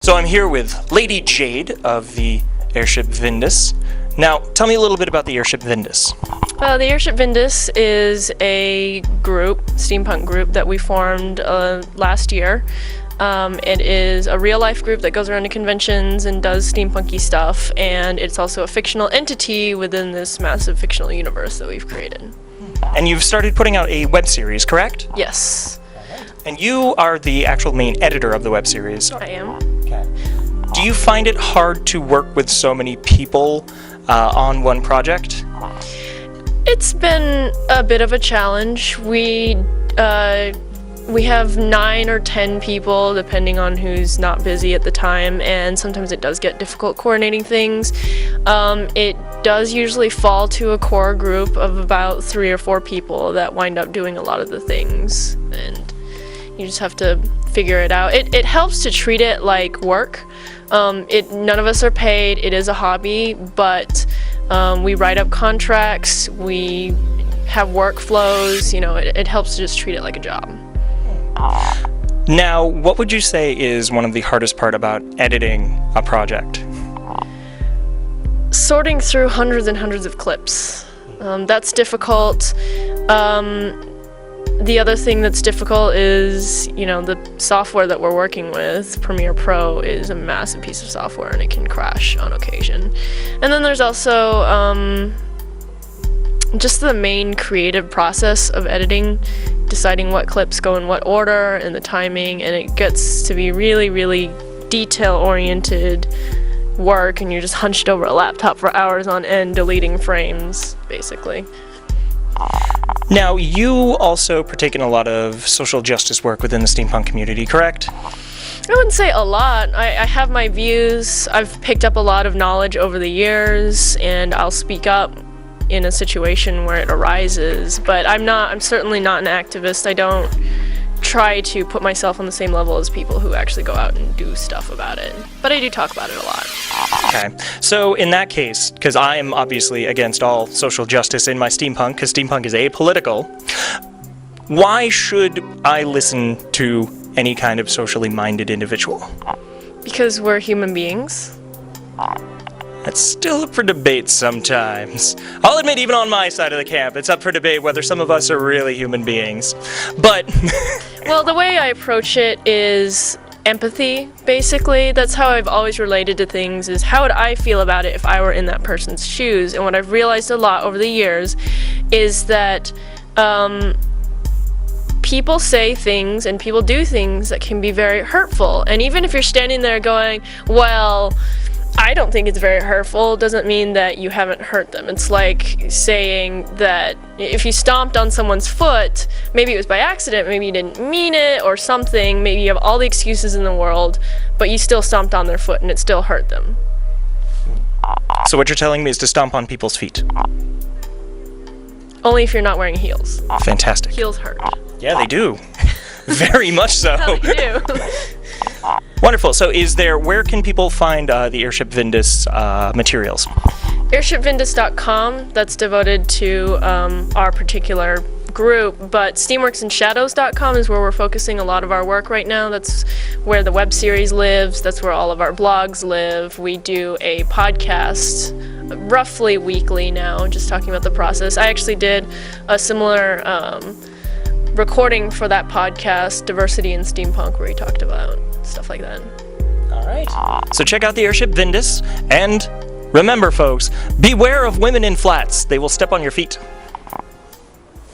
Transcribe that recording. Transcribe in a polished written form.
So I'm here with Lady Jade of the Airship Vindus. Now, tell me a little bit about the Airship Vindus. The Airship Vindus is a group, steampunk group, that we formed last year. It is a real-life group that goes around to conventions and does steampunky stuff, and it's also a fictional entity within this massive fictional universe that we've created. And you've started putting out a web series, correct? Yes. And you are the actual main editor of the web series. I am. Okay. Do you find it hard to work with so many people on one project? It's been a bit of a challenge. We have 9 or 10 people, depending on who's not busy at the time, and sometimes it does get difficult coordinating things. It does usually fall to a core group of about 3 or 4 people that wind up doing a lot of the things, and you just have to figure it out. It helps to treat it like work. None of us are paid. It is a hobby, but we write up contracts, we have workflows, it helps to just treat it like a job. Now, what would you say is one of the hardest part about editing a project? Sorting through hundreds and hundreds of clips. That's difficult. The other thing that's difficult is, the software that we're working with, Premiere Pro, is a massive piece of software and it can crash on occasion. And then there's also just the main creative process of editing, deciding what clips go in what order and the timing, and it gets to be really, really detail-oriented work, and you're just hunched over a laptop for hours on end deleting frames, basically. Now, you also partake in a lot of social justice work within the steampunk community, correct? I wouldn't say a lot. I have my views. I've picked up a lot of knowledge over the years, and I'll speak up in a situation where it arises, but I'm certainly not an activist. I don't try to put myself on the same level as people who actually go out and do stuff about it, but I do talk about it a lot. Okay, so in that case, because I am obviously against all social justice in my steampunk, because steampunk is apolitical, why should I listen to any kind of socially minded individual? Because we're human beings. That's still up for debate sometimes. I'll admit, even on my side of the camp, it's up for debate whether some of us are really human beings. But well, the way I approach it is empathy, basically. That's how I've always related to things, is how would I feel about it if I were in that person's shoes? And what I've realized a lot over the years is that people say things and people do things that can be very hurtful. And even if you're standing there going, well, I don't think it's very hurtful, doesn't mean that you haven't hurt them. It's like saying that if you stomped on someone's foot, maybe it was by accident, maybe you didn't mean it or something, maybe you have all the excuses in the world, but you still stomped on their foot and it still hurt them. So what you're telling me is to stomp on people's feet? Only if you're not wearing heels. Fantastic. Heels hurt. Yeah, they do. Very much so. They do. Wonderful. So where can people find the Airship Vindus materials? AirshipVindus.com, that's devoted to our particular group, but Steamworks and Shadows.com is where we're focusing a lot of our work right now. That's where the web series lives, that's where all of our blogs live. We do a podcast roughly weekly now, just talking about the process. I actually did a similar recording for that podcast, Diversity in Steampunk, where we talked about stuff like that. All right. So check out the Airship Vindus, and remember, folks, beware of women in flats. They will step on your feet.